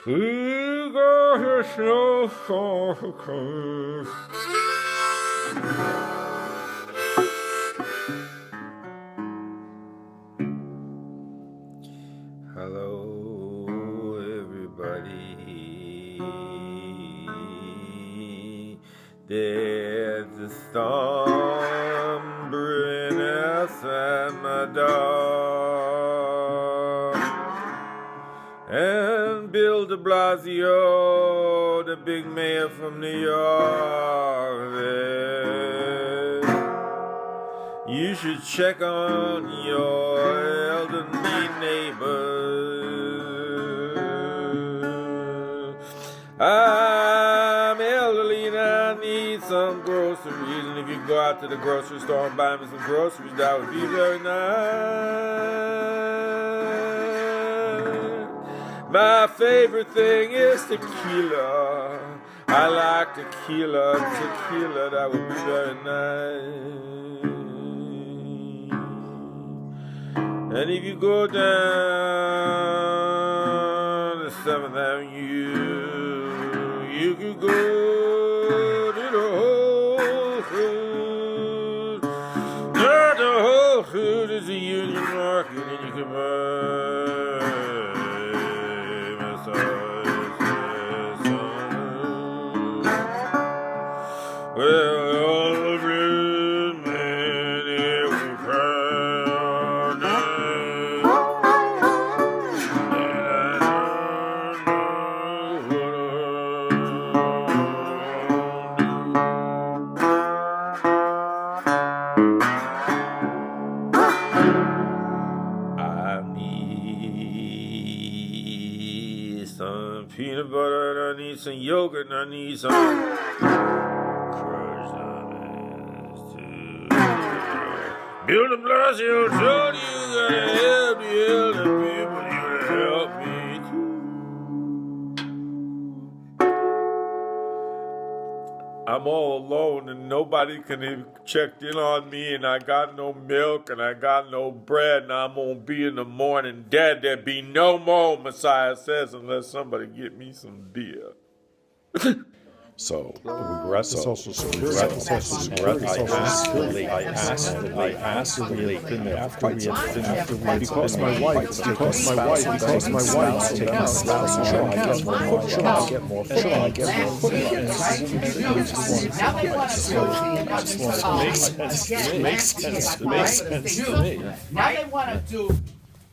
We got a snowstorm. Hello, everybody. There's a storm brewing outside my door, and Bill DeBlasio, the big mayor from New York, you should check on your elderly neighbors. I'm elderly and I need some groceries, and if you go out to the grocery store and buy me some groceries, that would be very nice. My favorite thing is tequila. I like tequila, that would be very nice. And if you go down to 7th Avenue, you could go to the Whole Foods. Not the Whole Foods is a union market, and you can buy messiahsez. Well, all the blues, man, every crowd. I need some peanut butter, and I need some yogurt, and I need some crushed almonds too. Bill DeBlasio told you gotta help the elderly people, you gotta help me too. I'm all alone and nobody can even check in on me, and I got no milk and I got no bread, and I'm gonna be in the morning dead. There be no more messiahsez unless somebody get me some beer. So we were at the Social Security. I asked because my wife took out. Should I get more? Makes sense to me. Now they want to do